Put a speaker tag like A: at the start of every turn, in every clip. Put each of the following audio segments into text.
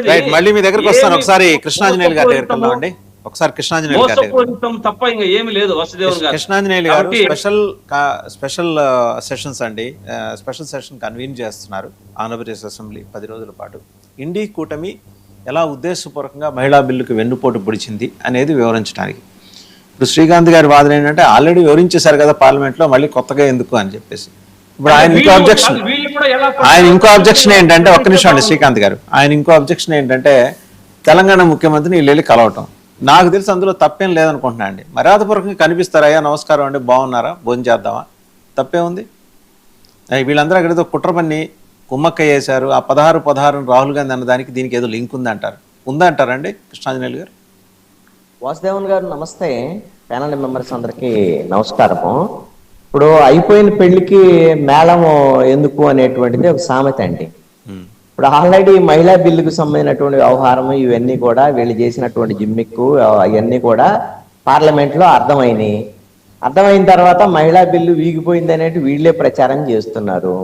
A: Right, మళ్ళీ మీ దగ్గరకు వస్తాను. ఒకసారి కృష్ణాంజనేయులు గారి దగ్గరికి వెళ్దామండి. ఒకసారి కృష్ణాంజనేయులు గారి
B: మోసపూరితం తప్ప ఇంకా ఏమి లేదు వసుదేవన్ గారు.
A: కృష్ణాంజనేయులు గారు స్పెషల్ సెషన్స్ అండి, స్పెషల్ సెషన్ కన్వీన్ చేస్తున్నారు ఆంధ్రప్రదేశ్ అసెంబ్లీ 10 రోజుల పాటు. ఇండి కూటమి ఎలా ఉద్దేశపూర్వకంగా మహిళా బిల్లుకు వెన్నుపోటు పొడిచింది అనేది వివరించడానికి. ఇప్పుడు శ్రీకాంత్ గారి వాదన ఏంటంటే ఆల్రెడీ వివరించేశారు కదా పార్లమెంట్లో, మళ్ళీ కొత్తగా ఎందుకు అని చెప్పేసి. ఇప్పుడు ఆయన ఇంకో అబ్జెక్షన్ ఏంటంటే, ఒక్క నిమిషం అండి శ్రీకాంత్ గారు, ఆయన ఇంకో అబ్జెక్షన్ ఏంటంటే తెలంగాణ ముఖ్యమంత్రిని వీళ్ళు వెళ్ళి కలవటం. నాకు తెలిసి అందులో తప్పేం లేదనుకుంటున్నా అండి. మర్యాదపూర్వకంగా కనిపిస్తారా, అయ్యా నమస్కారం అండి, బాగున్నారా, భోజనం చేద్దామా, తప్పే ఉంది? వీళ్ళందరూ అక్కడేదో కుట్ర పన్ని కుమ్మక్క చేశారు. ఆ 16 రాహుల్ గాంధీ అన్నదానికి దీనికి ఏదో లింక్ ఉందంటారండి కృష్ణాంజనేయులు గారు?
C: వాసుదేవన్ గారు నమస్తే. ప్యానల్ మెంబర్స్ అందరికీ నమస్కారము. ఇప్పుడు అయిపోయిన పెళ్లికి మేళం ఎందుకు అనేటువంటిది ఒక సామెత అండి. ఇప్పుడు ఆల్రెడీ మహిళా బిల్లుకు సంబంధించినటువంటి వ్యవహారం ఇవన్నీ కూడా వీళ్ళు చేసినటువంటి జిమ్మిక్కు అవన్నీ కూడా పార్లమెంట్ లో అర్థమైన తర్వాత మహిళా బిల్లు వీగిపోయింది అనేది వీళ్ళే ప్రచారం చేస్తున్నారు.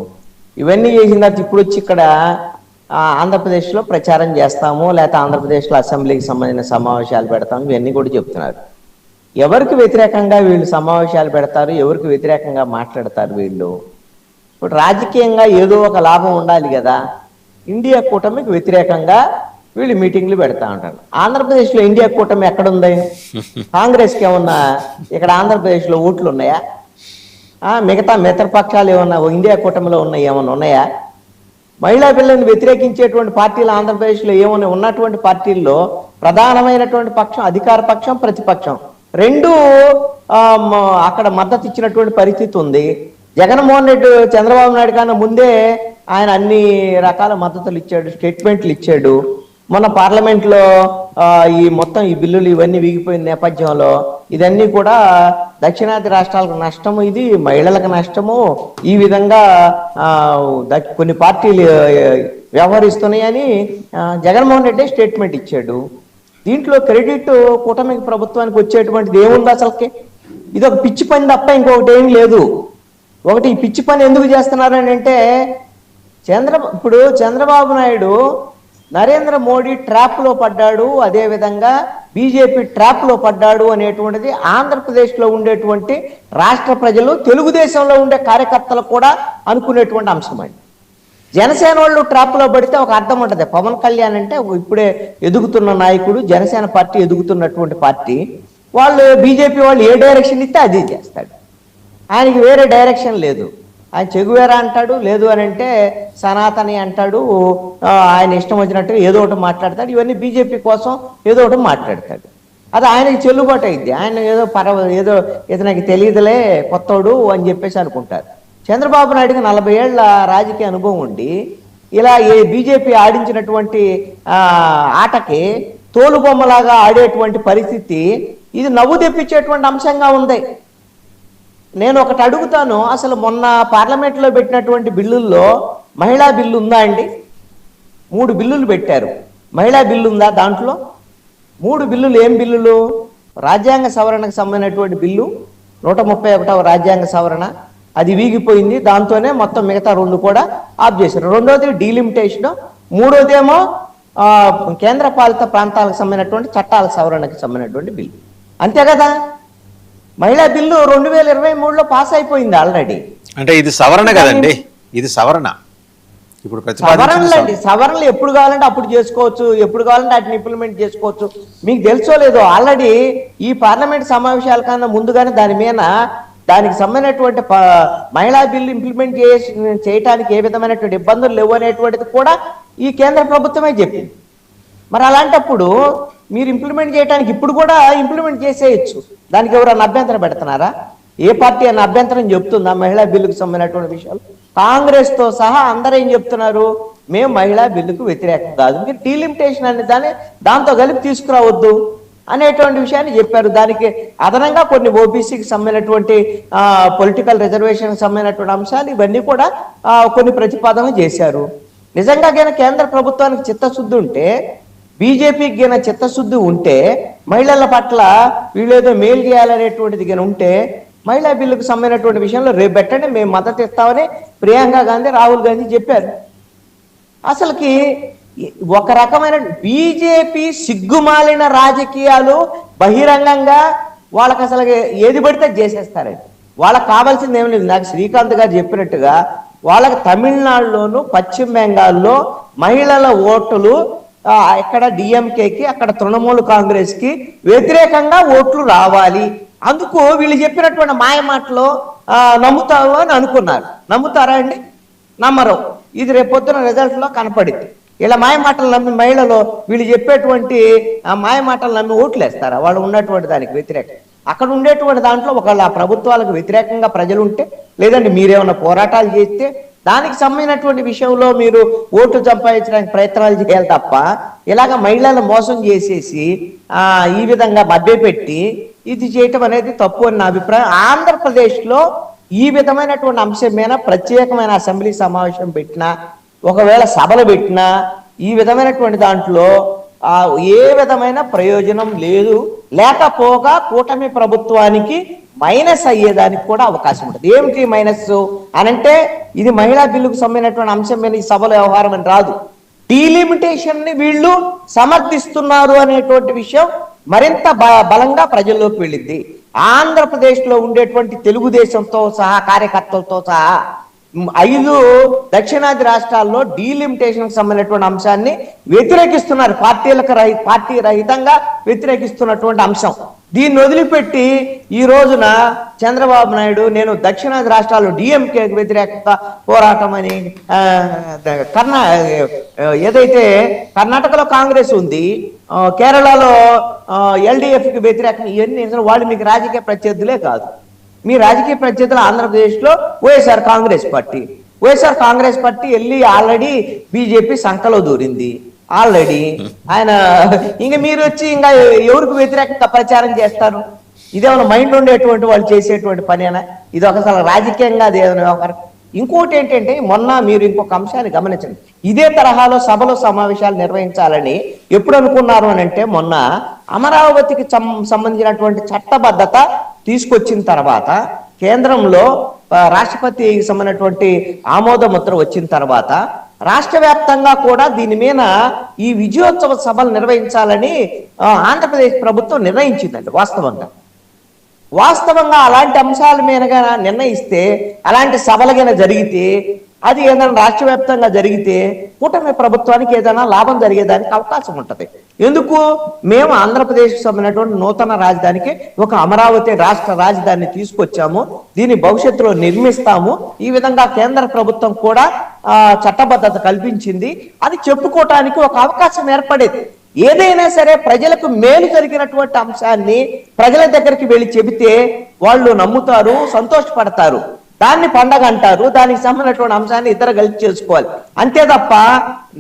C: ఇవన్నీ చేసిన తర్వాత ఇప్పుడు వచ్చి ఇక్కడ ఆంధ్రప్రదేశ్ లో ప్రచారం చేస్తాము, లేకపోతే ఆంధ్రప్రదేశ్ లో అసెంబ్లీకి సంబంధించిన సమావేశాలు పెడతాము, ఇవన్నీ కూడా చెప్తున్నారు. ఎవరికి వ్యతిరేకంగా వీళ్ళు సమావేశాలు పెడతారు, ఎవరికి వ్యతిరేకంగా మాట్లాడతారు వీళ్ళు? ఇప్పుడు రాజకీయంగా ఏదో ఒక లాభం ఉండాలి కదా. ఇండియా కూటమికి వ్యతిరేకంగా వీళ్ళు మీటింగ్లు పెడతా ఉంటారు. ఆంధ్రప్రదేశ్లో ఇండియా కూటమి ఎక్కడుంది? కాంగ్రెస్కి ఏమన్నా ఇక్కడ ఆంధ్రప్రదేశ్లో ఓట్లు ఉన్నాయా? మిగతా మిత్రపక్షాలు ఏమన్నా ఇండియా కూటమిలో ఏమన్నా ఉన్నాయా? మహిళా బిల్లుని వ్యతిరేకించేటువంటి పార్టీలు ఆంధ్రప్రదేశ్లో ఏమైనా ఉన్నటువంటి పార్టీల్లో ప్రధానమైనటువంటి పక్షం అధికార పక్షం, ప్రతిపక్షం రెండు అక్కడ మద్దతు ఇచ్చినటువంటి పరిస్థితి ఉంది. జగన్మోహన్ రెడ్డి చంద్రబాబు నాయుడు కన్నా ముందే ఆయన అన్ని రకాల మద్దతులు ఇచ్చాడు, స్టేట్మెంట్లు ఇచ్చాడు. మొన్న పార్లమెంట్లో ఈ బిల్లులు ఇవన్నీ వీగిపోయిన నేపథ్యంలో ఇదన్నీ కూడా దక్షిణాది రాష్ట్రాలకు నష్టము, ఇది మహిళలకు నష్టము, ఈ విధంగా కొన్ని పార్టీలు వ్యవహరిస్తున్నాయని జగన్మోహన్ రెడ్డి స్టేట్మెంట్ ఇచ్చాడు. దీంట్లో క్రెడిట్ కూటమి ప్రభుత్వానికి వచ్చేటువంటిది ఏముంది అసలుకి? ఇది ఒక పిచ్చి పని తప్ప ఇంకొకటి ఏం లేదు. ఒకటి ఈ పిచ్చి పని ఎందుకు చేస్తున్నారు అని అంటే, ఇప్పుడు చంద్రబాబు నాయుడు నరేంద్ర మోడీ ట్రాప్లో పడ్డాడు, అదేవిధంగా బీజేపీ ట్రాప్లో పడ్డాడు అనేటువంటిది ఆంధ్రప్రదేశ్లో ఉండేటువంటి రాష్ట్ర ప్రజలు, తెలుగుదేశంలో ఉండే కార్యకర్తలు కూడా అనుకునేటువంటి అంశం అండి. జనసేన వాళ్ళు ట్రాప్లో పడితే ఒక అర్థం ఉంటుంది. పవన్ కళ్యాణ్ అంటే ఇప్పుడే ఎదుగుతున్న నాయకుడు, జనసేన పార్టీ ఎదుగుతున్నటువంటి పార్టీ. వాళ్ళు బీజేపీ వాళ్ళు ఏ డైరెక్షన్ ఇస్తే అది చేస్తాడు, ఆయనకి వేరే డైరెక్షన్ లేదు. ఆయన చెగువేరా అంటాడు, లేదు అని అంటే సనాతని అంటాడు, ఆయన ఇష్టం వచ్చినట్టుగా ఏదో ఒకటి మాట్లాడతాడు. ఇవన్నీ బీజేపీ కోసం ఏదో ఒకటి మాట్లాడతాడు. అది ఆయనకి చెల్లుబాటు అయింది. ఆయన ఏదో ఇతనికి తెలియదులే కొత్తోడు అని చెప్పేసి అనుకుంటారు. చంద్రబాబు నాయుడుకి 40 ఏళ్ల రాజకీయ అనుభవం ఉండి ఇలా బీజేపీ ఆడించినటువంటి ఆటకి తోలుబొమ్మలాగా ఆడేటువంటి పరిస్థితి ఇది నవ్వు తెప్పించేటువంటి అంశంగా ఉంది. నేను ఒకటి అడుగుతాను, అసలు మొన్న పార్లమెంట్లో పెట్టినటువంటి బిల్లుల్లో మహిళా బిల్లు ఉందా అండి? 3 బిల్లులు పెట్టారు, మహిళా బిల్లు ఉందా దాంట్లో? 3 బిల్లులు ఏం బిల్లులు? రాజ్యాంగ సవరణకు సంబంధించినటువంటి బిల్లు 131వ రాజ్యాంగ సవరణ, అది వీగిపోయింది. దాంతోనే మొత్తం మిగతా 2 కూడా ఆఫ్ చేశారు. రెండోది డీలిమిటేషన్, మూడోదేమో కేంద్ర పాలిత ప్రాంతాలకు సంబంధించినటువంటి చట్టాల సవరణకు సంబంధించినటువంటి బిల్లు. అంతే కదా. మహిళా బిల్లు 2023లో పాస్ అయిపోయింది ఆల్రెడీ.
A: అంటే ఇది సవరణ కదండి, ఇది సవరణ. ఇప్పుడు
C: సవరణలు ఎప్పుడు కావాలంటే అప్పుడు చేసుకోవచ్చు, ఎప్పుడు కావాలంటే వాటిని ఇంప్లిమెంట్ చేసుకోవచ్చు. మీకు తెలుసో లేదో, ఆల్రెడీ ఈ పార్లమెంట్ సమావేశాల కన్నా ముందుగానే దానికి సంబంధించినటువంటి మహిళా బిల్లు ఇంప్లిమెంట్ చేయడానికి ఏ విధమైనటువంటి ఇబ్బందులు లేవు అనేటువంటిది కూడా ఈ కేంద్ర ప్రభుత్వమే చెప్పింది. మరి అలాంటప్పుడు మీరు ఇంప్లిమెంట్ చేయడానికి ఇప్పుడు కూడా ఇంప్లిమెంట్ చేసేయచ్చు. దానికి ఎవరైనా అభ్యంతరం పెడుతున్నారా? ఏ పార్టీ అన్న అభ్యంతరం చెప్తుందా మహిళా బిల్లుకు సంబంధించినటువంటి విషయాలు? కాంగ్రెస్తో సహా అందరూ ఏం చెప్తున్నారు, మేము మహిళా బిల్లుకు వ్యతిరేకం కాదు, మీరు డీలిమిటేషన్ అనే దాంతో కలిపి తీసుకురావద్దు అనేటువంటి విషయాన్ని చెప్పారు. దానికి అదనంగా కొన్ని ఓబీసీకి సంబంధించినటువంటి పొలిటికల్ రిజర్వేషన్కి సంబంధించినటువంటి అంశాలు ఇవన్నీ కూడా కొన్ని ప్రతిపాదన చేశారు. నిజంగా కేంద్ర ప్రభుత్వానికి చిత్తశుద్ధి ఉంటే, బీజేపీకి గిన చిత్తశుద్ధి ఉంటే, మహిళల పట్ల వీళ్ళేదో మేలు చేయాలనేటువంటిది గిన ఉంటే, మహిళా బిల్లుకు సంబంధించినటువంటి విషయంలో రేపు పెట్టండి మేము మద్దతు ఇస్తామని ప్రియాంక గాంధీ, రాహుల్ గాంధీ చెప్పారు. అసలుకి ఒక రకమైన బీజేపీ సిగ్గుమాలిన రాజకీయాలు బహిరంగంగా వాళ్ళకి అసలు ఏది పడితే చేసేస్తారండి. వాళ్ళకి కావాల్సింది ఏమి లేదు. నాకు శ్రీకాంత్ గారు చెప్పినట్టుగా వాళ్ళకి తమిళనాడులోను పశ్చిమ బెంగాల్లో మహిళల ఓట్లు ఇక్కడ డిఎంకేకి అక్కడ తృణమూల్ కాంగ్రెస్కి వ్యతిరేకంగా ఓట్లు రావాలి. అందుకు వీళ్ళు చెప్పినటువంటి మాయ మాటలు నమ్ముతారు అని అనుకున్నారు. నమ్ముతారా అండి? నమ్మరు. ఇది రేపొద్దున రిజల్ట్లో కనపడింది. ఇలా మాయ మాటలు నమ్మి మహిళలు వీళ్ళు చెప్పేటువంటి మాయ మాటలు నమ్మి ఓట్లు వేస్తారా? వాళ్ళు ఉన్నటువంటి దానికి వ్యతిరేకంగా అక్కడ ఉండేటువంటి దాంట్లో ఒకళ్ళ ప్రభుత్వాలకు వ్యతిరేకంగా ప్రజలు ఉంటే, లేదంటే మీరేమన్నా పోరాటాలు చేస్తే దానికి సంబంధించినటువంటి విషయంలో మీరు ఓట్లు సంపాదించడానికి ప్రయత్నాలు చేయాలి తప్ప ఇలాగ మహిళలను మోసం చేసేసి ఈ విధంగా మభ్యపెట్టి ఇది చేయటం అనేది తప్పు అని నా అభిప్రాయం. ఆంధ్రప్రదేశ్లో ఈ విధమైనటువంటి అంశం మీద ప్రత్యేకమైన అసెంబ్లీ సమావేశం పెట్టినా, ఒకవేళ సభలు పెట్టినా ఈ విధమైనటువంటి దాంట్లో ఏ విధమైన ప్రయోజనం లేదు. లేకపోగా కూటమి ప్రభుత్వానికి మైనస్ అయ్యేదానికి కూడా అవకాశం ఉంటుంది. ఏమిటి మైనస్ అనంటే, ఇది మహిళా బిల్లుకు సంబంధించినటువంటి అంశం మీద ఈ సభల వ్యవహారం అని రాదు. డీలిమిటేషన్ ని వీళ్ళు సమర్థిస్తున్నారు అనేటువంటి విషయం మరింత బలంగా ప్రజల్లోకి వెళ్ళింది. ఆంధ్రప్రదేశ్ లో ఉండేటువంటి తెలుగుదేశంతో సహా కార్యకర్తలతో సహా 5 దక్షిణాది రాష్ట్రాల్లో డీలిమిటేషన్ సంబంధించినటువంటి అంశాన్ని వ్యతిరేకిస్తున్నారు. పార్టీ రహితంగా వ్యతిరేకిస్తున్నటువంటి అంశం. దీన్ని వదిలిపెట్టి ఈ రోజున చంద్రబాబు నాయుడు నేను దక్షిణాది రాష్ట్రాల్లో డిఎంకేకి వ్యతిరేక పోరాటం అని ఏదైతే కర్ణాటకలో కాంగ్రెస్ ఉంది, కేరళలో ఎల్డిఎఫ్కి వ్యతిరేకంగా ఇవన్నీ వాళ్ళు మీకు రాజకీయ ప్రత్యర్థులే కాదు. మీ రాజకీయ ప్రత్యర్థులు ఆంధ్రప్రదేశ్లో వైఎస్ఆర్ కాంగ్రెస్ పార్టీ వెళ్ళి ఆల్రెడీ బీజేపీ సంఖలో దూరింది. ఆల్రెడీ ఆయన ఇంకా మీరు వచ్చి ఇంకా ఎవరికి వ్యతిరేకంగా ప్రచారం చేస్తారు? ఇదేమైనా మైండ్ ఉండేటువంటి వాళ్ళు చేసేటువంటి పనేనా? ఇది ఒకసారి రాజకీయంగా అది ఏదైనా వ్యవహారం. ఇంకోటి ఏంటంటే, మొన్న మీరు ఇంకొక అంశాన్ని గమనించండి. ఇదే తరహాలో సభలో సమావేశాలు నిర్వహించాలని ఎప్పుడు అనుకున్నారు అని అంటే, మొన్న అమరావతికి సంబంధించినటువంటి చట్టబద్ధత తీసుకొచ్చిన తర్వాత కేంద్రంలో రాష్ట్రపతికి సంబంధించినటువంటి ఆమోద ముద్ర వచ్చిన తర్వాత రాష్ట్ర వ్యాప్తంగా కూడా దీని మీద ఈ విజయోత్సవ సభలు నిర్వహించాలని ఆంధ్రప్రదేశ్ ప్రభుత్వం నిర్ణయించిందండి. వాస్తవంగా అలాంటి అంశాల మీదగా నిర్ణయిస్తే, అలాంటి సభలుగా జరిగితే, అది ఏదైనా రాష్ట్ర వ్యాప్తంగా జరిగితే కూటమి ప్రభుత్వానికి ఏదైనా లాభం జరిగేదానికి అవకాశం ఉంటుంది. ఎందుకు? మేము ఆంధ్రప్రదేశ్కి సంబంధించినటువంటి నూతన రాజధానికి ఒక అమరావతి రాష్ట్ర రాజధానిని తీసుకొచ్చాము, దీన్ని భవిష్యత్తులో నిర్మిస్తాము, ఈ విధంగా కేంద్ర ప్రభుత్వం కూడా చట్టబద్ధత కల్పించింది అని చెప్పుకోవటానికి ఒక అవకాశం ఏర్పడేది. ఏదైనా సరే ప్రజలకు మేలు జరిగినటువంటి అంశాన్ని ప్రజల దగ్గరికి వెళ్ళి చెబితే వాళ్ళు నమ్ముతారు, సంతోషపడతారు, దాన్ని పండగ అంటారు. దానికి సంబంధించినటువంటి అంశాన్ని ఇతర కలిసి చేసుకోవాలి. అంతే తప్ప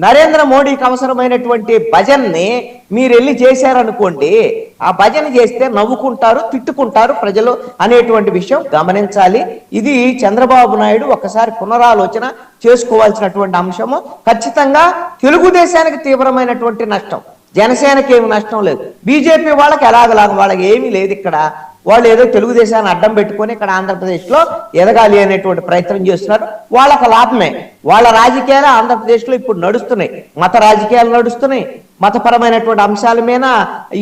C: నరేంద్ర మోడీకి అవసరమైనటువంటి భజన్ని మీరు వెళ్ళి చేశారనుకోండి, ఆ భజన చేస్తే నవ్వుకుంటారు, తిట్టుకుంటారు ప్రజలు అనేటువంటి విషయం గమనించాలి. ఇది చంద్రబాబు నాయుడు ఒకసారి పునరాలోచన చేసుకోవాల్సినటువంటి అంశము. ఖచ్చితంగా తెలుగుదేశానికి తీవ్రమైనటువంటి నష్టం, జనసేనకి ఏమి నష్టం లేదు. బీజేపీ వాళ్ళకి వాళ్ళకి ఏమీ లేదు. ఇక్కడ వాళ్ళు ఏదో తెలుగుదేశాన్ని అడ్డం పెట్టుకొని ఇక్కడ ఆంధ్రప్రదేశ్లో ఎదగాలి అనేటువంటి ప్రయత్నం చేస్తున్నారు. వాళ్ళకి లాభమే. వాళ్ళ రాజకీయాలు ఆంధ్రప్రదేశ్లో ఇప్పుడు నడుస్తున్నాయి, మత రాజకీయాలు నడుస్తున్నాయి, మతపరమైనటువంటి అంశాల మీద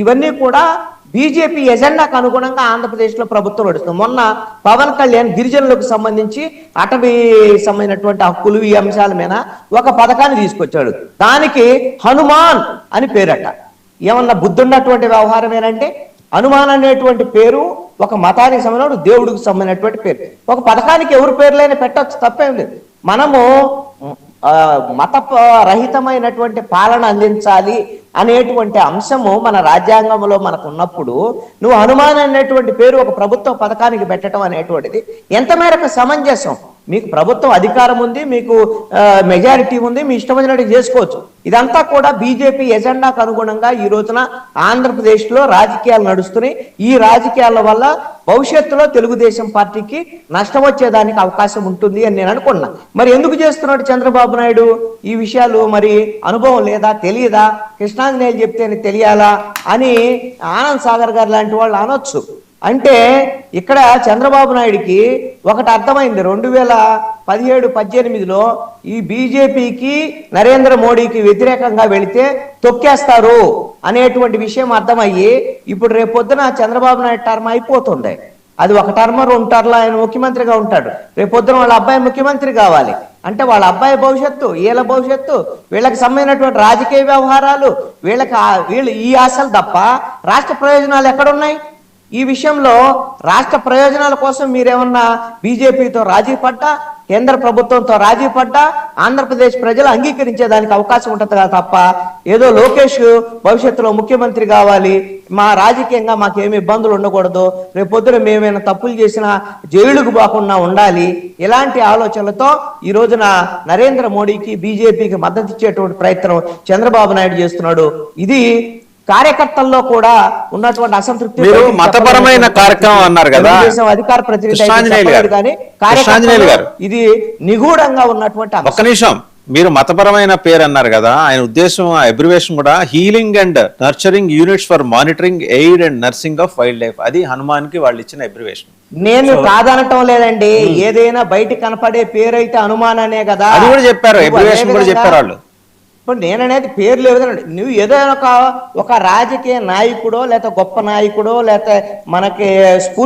C: ఇవన్నీ కూడా బీజేపీ ఎజెండాకు అనుగుణంగా ఆంధ్రప్రదేశ్లో ప్రభుత్వం నడుస్తుంది. మొన్న పవన్ కళ్యాణ్ గిరిజనులకు సంబంధించి అటవీ సంబంధించినటువంటి హక్కులు ఈ అంశాల మీద ఒక పథకాన్ని తీసుకొచ్చాడు. దానికి హనుమాన్ అని పేరట. ఏమన్నా బుద్ధున్నటువంటి వ్యవహారమేనంటే, హనుమాన్ అనేటువంటి పేరు ఒక మతానికి సంబంధించిన దేవుడికి సంబంధించినటువంటి పేరు. ఒక పథకానికి ఎవరు పేర్లైనా పెట్టచ్చు, తప్పేం లేదు. మనము మత రహితమైనటువంటి పాలన అందించాలి అనేటువంటి అంశము మన రాజ్యాంగంలో మనకు ఉన్నప్పుడు నువ్వు హనుమాన్ అనేటువంటి పేరు ఒక ప్రభుత్వ పథకానికి పెట్టడం అనేటువంటిది ఎంత మేరకు సమంజసం? మీకు ప్రభుత్వం అధికారం ఉంది, మీకు మెజారిటీ ఉంది, మీ ఇష్టం వచ్చినట్టు చేసుకోవచ్చు. ఇదంతా కూడా బీజేపీ ఎజెండాకు అనుగుణంగా ఈ రోజున ఆంధ్రప్రదేశ్లో రాజకీయాలు నడుస్తున్నాయి. ఈ రాజకీయాల వల్ల భవిష్యత్తులో తెలుగుదేశం పార్టీకి నష్టం వచ్చేదానికి అవకాశం ఉంటుంది అని నేను అనుకున్నా. మరి ఎందుకు చేస్తున్నాడు చంద్రబాబు నాయుడు ఈ విషయాలు? మరి అనుభవం లేదా, తెలియదా? కృష్ణాంజనేయులు చెప్తేనే తెలియాలా అని ఆనంద్ సాగర్ గారు లాంటి వాళ్ళు అనొచ్చు. అంటే ఇక్కడ చంద్రబాబు నాయుడికి ఒకటి అర్థమైంది, 2017-18లో ఈ బీజేపీకి నరేంద్ర మోడీకి వ్యతిరేకంగా వెళితే తొక్కేస్తారు అనేటువంటి విషయం అర్థమయ్యి ఇప్పుడు రేపొద్దున చంద్రబాబు నాయుడు టర్మ్ అయిపోతుంది. అది ఒక టర్మ్ 2 టర్మ్లో ఆయన ముఖ్యమంత్రిగా ఉంటాడు. రేపొద్దున వాళ్ళ అబ్బాయి ముఖ్యమంత్రి కావాలి అంటే వాళ్ళ అబ్బాయి భవిష్యత్తు, వీళ్ళ భవిష్యత్తు, వీళ్ళకి సంబంధించినటువంటి రాజకీయ వ్యవహారాలు, వీళ్ళు ఈ ఆశలు తప్ప రాష్ట్ర ప్రయోజనాలు ఎక్కడున్నాయి? ఈ విషయంలో రాష్ట్ర ప్రయోజనాల కోసం మీరేమన్నా బీజేపీతో రాజీ పడ్డా, కేంద్ర ప్రభుత్వంతో రాజీ పడ్డా ఆంధ్రప్రదేశ్ ప్రజలు అంగీకరించేదానికి అవకాశం ఉంటుంది కదా తప్ప ఏదో లోకేష్ భవిష్యత్తులో ముఖ్యమంత్రి కావాలి, మా రాజకీయంగా మాకేమి ఇబ్బందులు ఉండకూడదు, రేపొద్దున మేమైనా తప్పులు చేసినా జైలుకు పోకుండా ఉండాలి, ఇలాంటి ఆలోచనలతో ఈ రోజున నరేంద్ర మోడీకి బీజేపీకి మద్దతు ఇచ్చేటువంటి ప్రయత్నం చంద్రబాబు నాయుడు చేస్తున్నాడు. ఇది కార్యకర్తల్లో కూడా ఉన్నటువంటి అసంతృప్తి.
A: మీరు మతపరమైన కార్యక్రమం అన్నారు కదా,
C: అధికార ప్రతినిధి కానీ
A: కృష్ణాంజనేయులు గారు,
C: ఇది నిగూఢంగా ఉన్నటువంటి
A: ఒక్క నిమిషం, మీరు మతపరమైన పేరు అన్నారు కదా, ఆయన ఉద్దేశం అబ్రివేషన్ కూడా healing and nurturing units for monitoring aid and nursing of wild life, అది హనుమాన్ కి వాళ్ళు ఇచ్చిన అబ్రివేషన్.
C: నేను కాదనటం లేదండి, ఏదైనా బయట కనపడే పేరు అయితే హనుమాన్ అనే కదా,
A: అది కూడా చెప్పారు, అబ్రివేషన్ కూడా చెప్పారు వాళ్ళు.
C: ఇప్పుడు నేననేది పేరు లేదండి, నువ్వు ఏదైనా ఒక రాజకీయ నాయకుడో లేకపోతే గొప్ప నాయకుడో లేకపోతే మనకి స్ఫూర్తి